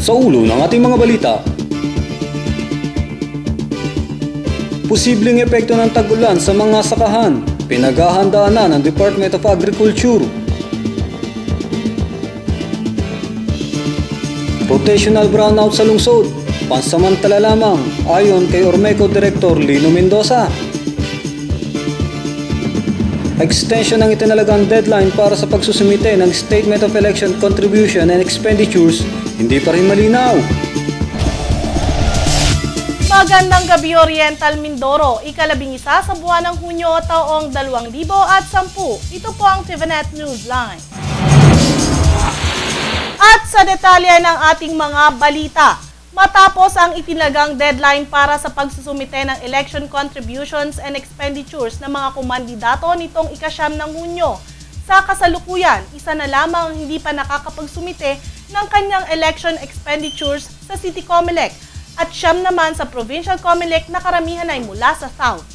Sa ulo ng ating mga balita, posibleng epekto ng tag-ulan sa mga sakahan, pinaghahandaan na ng Department of Agriculture. Rotational brownout sa lungsod, pansamantala lamang ayon kay Ormeco Director Lino Mendoza. Extension ng itinalagang deadline para sa pagsusumite ng Statement of Election Contribution and Expenditures hindi pa rin malinaw. Magandang gabi, Oriental Mindoro, ika-11 sa buwan ng Hunyo taong 2010. Ito po ang TVNet Newsline. At sa detalye ng ating mga balita, matapos ang itinagang deadline para sa pagsusumite ng election contributions and expenditures ng mga kumandidato nitong ika-9 ng Hunyo, sa kasalukuyan, isa na lamang ang hindi pa nakakapagsumite ng kanyang election expenditures sa City Comelec at 9 naman sa Provincial Comelec na karamihan ay mula sa South.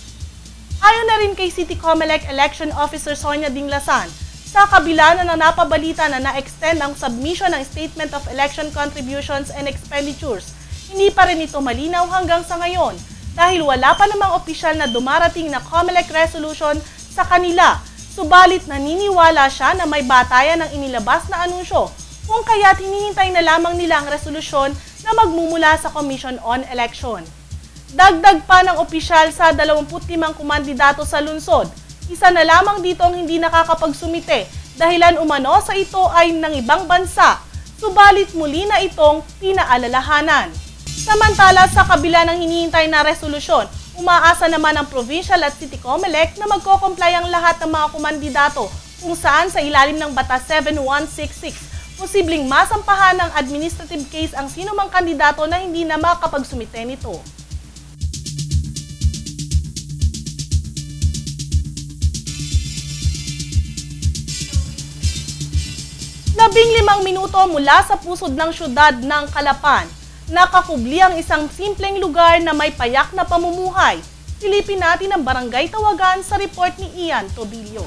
Ayon na rin kay City Comelec Election Officer Sonia Dinglasan, sa kabila na napabalita na na-extend ang submission ng Statement of Election Contributions and Expenditures, hindi pa rin ito malinaw hanggang sa ngayon dahil wala pa namang opisyal na dumarating na Comelec resolution sa kanila, subalit naniniwala siya na may batayan ng inilabas na anunsyo kung kaya't hinihintay na lamang nila ang resolusyon na magmumula sa Commission on Election. Dagdag pa ng opisyal sa 25 kumandidato sa lungsod, isa na lamang dito ang hindi nakakapagsumite dahilan umano sa ito ay ng ibang bansa, subalit muli na itong pinaalalahanan. Samantala sa kabila ng hinihintay na resolusyon, umaasa naman ang Provincial at City Comelec na magko-comply ang lahat ng mga kumandidato kung saan sa ilalim ng Batas 7166, posibleng masampahan ng administrative case ang sinumang kandidato na hindi na makapagsumite nito. Labing 5 minuto mula sa pusod ng syudad ng Calapan, nakakubli ang isang simpleng lugar na may payak na pamumuhay. Silipin natin ang barangay Tawagan sa report ni Ian Tobilio.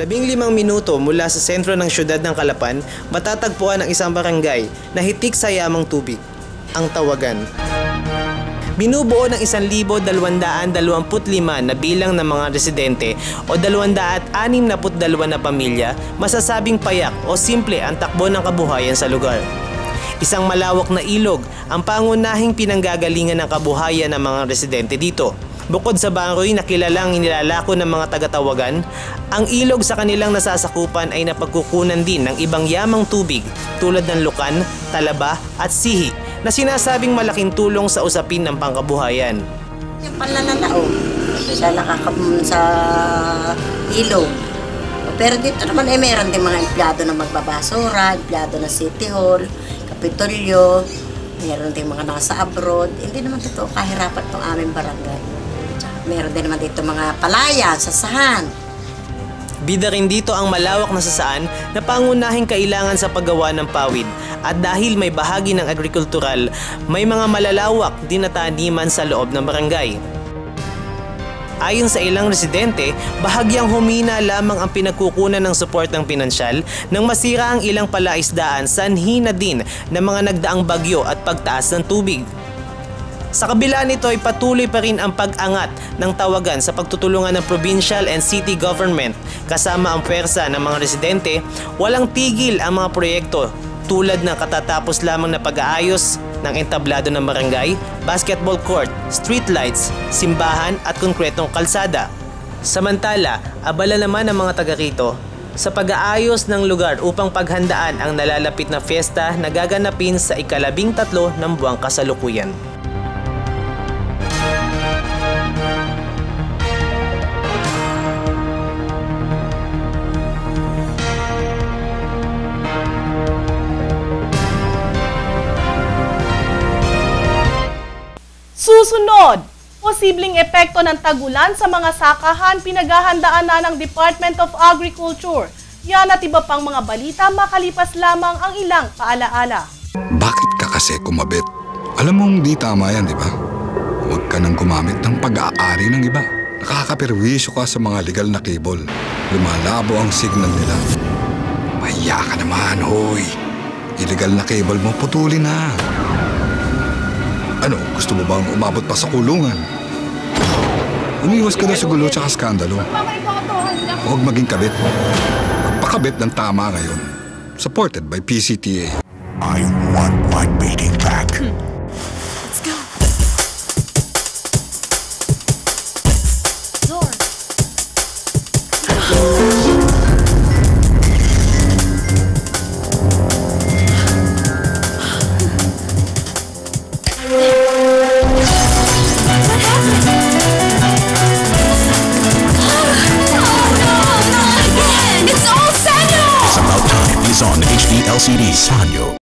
15 minuto mula sa sentro ng syudad ng Calapan, matatagpuan ang isang barangay na hitik sa yamang tubig, ang Tawagan. Binubuo ng 1,225 na bilang ng mga residente o 262 na pamilya, masasabing payak o simple ang takbo ng kabuhayan sa lugar. Isang malawak na ilog ang pangunahing pinanggagalingan ng kabuhayan ng mga residente dito. Bukod sa baroy na kilalang inilalako ng mga taga-Tawagan, ang ilog sa kanilang nasasakupan ay napagkukunan din ng ibang yamang tubig tulad ng lukan, talaba at sihi na sinasabing malaking tulong sa usapin ng pangkabuhayan. Yung pananalao, siya nakakabun sa ilog. Pero dito naman meron din mga empleyado na magbabasura, empleyado na City Hall, Kapitolyo, meron din mga nasa abroad. Hindi naman totoo kahirapan itong aming barangay. Meron din naman dito mga palayan, sasahan. Bida rin dito ang malawak na sasaan na pangunahing kailangan sa paggawa ng pawid. At dahil may bahagi ng agrikultural, may mga malalawak din na taniman sa loob ng barangay. Ayon sa ilang residente, bahagyang humina lamang ang pinagkukunan ng suportang pinansyal nang masira ang ilang palaisdaan sanhi na din ng mga nagdaang bagyo at pagtaas ng tubig. Sa kabila nito ay patuloy pa rin ang pag-angat ng Tawagan sa pagtutulungan ng provincial and city government kasama ang pwersa ng mga residente. Walang tigil ang mga proyekto tulad ng katatapos lamang na pag-aayos ng entablado ng barangay, basketball court, street lights, simbahan at konkretong kalsada. Samantala, abala naman ang mga taga rito sa pag-aayos ng lugar upang paghandaan ang nalalapit na fiesta na gaganapin sa ika-13 ng buwang kasalukuyan. Susunod, posibleng epekto ng tag-ulan sa mga sakahan pinaghahandaan na ng Department of Agriculture. Yan at iba pang mga balita makalipas lamang ang ilang paalaala. Bakit ka kasi kumabit? Alam mong di tama yan, di ba? Huwag ka nang gumamit ng pag-aari ng iba. Nakakaperwisyo ka sa mga legal na cable. Lumalabo ang signal nila. Mahiya ka naman, hoy. Illegal na cable mo, putulin na. Ano, gusto mo bang umabot pa sa kulungan? Umiwas ka na sa gulo tsaka skandalo. Huwag maging kabit. Magpakabit ng tama ngayon. Supported by PCTA. I want my beating back. Let's go. Zor. It's all Sanyo! It's about time is on HD LCD Sanyo.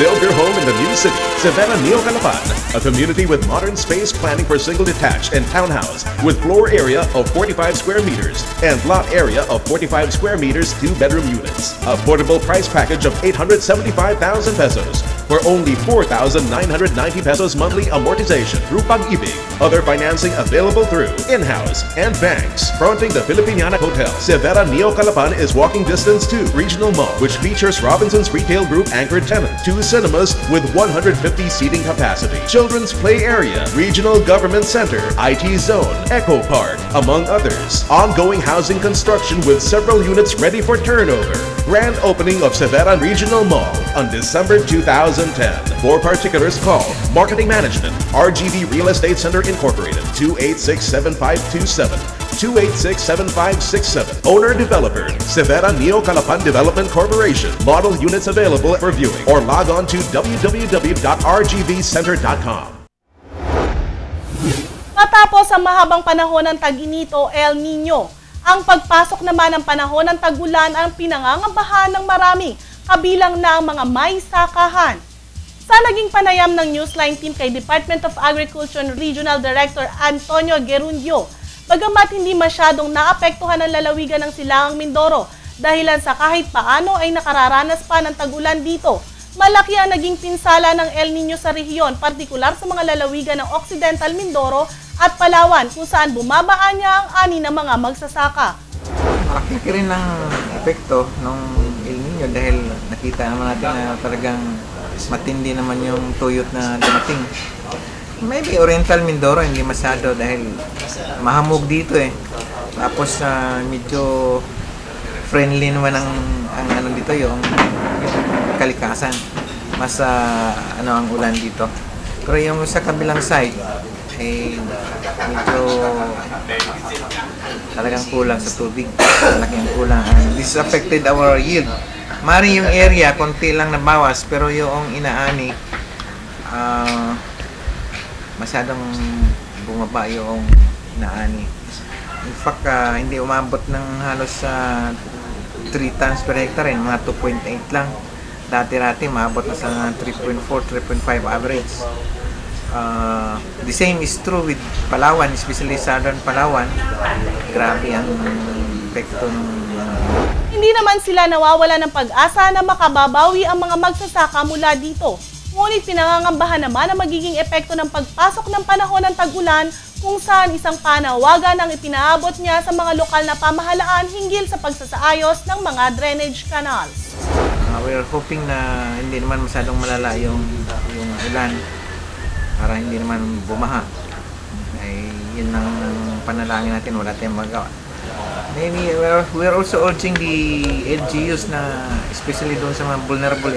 Build your home in the new city, Savannah Neo Calapan, a community with modern space planning for single detached and townhouse with floor area of 45 square meters and lot area of 45 square meters, 2-bedroom units. Affordable price package of 875,000 pesos for only 4,990 pesos monthly amortization through Pag-ibig. Other financing available through in-house and banks. Fronting the Filipiniana Hotel, Savannah Neo Calapan is walking distance to Regional Mall, which features Robinson's Retail Group anchored tenant, 2 cinemas with 150 seating capacity, children's play area, regional government center, IT zone, Eco Park, among others. Ongoing housing construction with several units ready for turnover. Grand opening of Savannah Regional Mall on December 2010. For particulars, call Marketing Management, RGV Real Estate Center Incorporated, 286-7527. 286-7567. Owner-developer, Savannah Neo Calapan Development Corporation. Model units available for viewing or log on to www.rgvcenter.com. Matapos ang mahabang panahon ng tag-init o El Nino, ang pagpasok naman ng panahon ng tag-ulan ang pinangangabahan ng marami, kabilang na ang mga may sakahan. Sa naging panayam ng Newsline team kay Department of Agriculture Regional Director Antonio Gerundio, bagamat hindi masyadong naapektuhan ang lalawigan ng Silangang Mindoro dahilan sa kahit paano ay nakararanas pa ng tag-ulan dito, malaki ang naging pinsala ng El Nino sa rehiyon, partikular sa mga lalawigan ng Occidental Mindoro at Palawan kung saan bumabaan niya ang ani ng mga magsasaka. Malaki rin ang epekto ng El Nino dahil nakita naman natin na talagang matindi naman yung tuyot na dumating. Maybe Oriental Mindoro hindi masyado dahil mahamog dito eh. Tapos medyo friendly naman ang ano dito yung kalikasan. Mas ang ulan dito. Pero yung sa kabilang side ay medyo talagang kulang sa tubig. Malaki ang kulang. This affected our yield. Mari yung area konti lang nabawas pero yung inaani masyadong bumaba yung inaani. In fact, hindi umabot ng halos 3 tons per hectare, mga 2.8 lang. Dati-dati maabot na sa 3.4, 3.5 average. The same is true with Palawan, especially Southern Palawan. Grabe ang epekto ng Hindi naman sila nawawala ng pag-asa na makababawi ang mga magsasaka mula dito. Ngunit pinangangambahan naman ang magiging epekto ng pagpasok ng panahon ng tag-ulan kung saan isang panawagan ang ipinaabot niya sa mga lokal na pamahalaan hinggil sa pagsasaayos ng mga drainage canals. We're hoping na hindi naman masyadong malala yung ulan para hindi naman bumaha. Ay, yun ang panalangin natin, wala tayong magawa. Maybe we're also urging the LGUs na especially doon sa mga vulnerable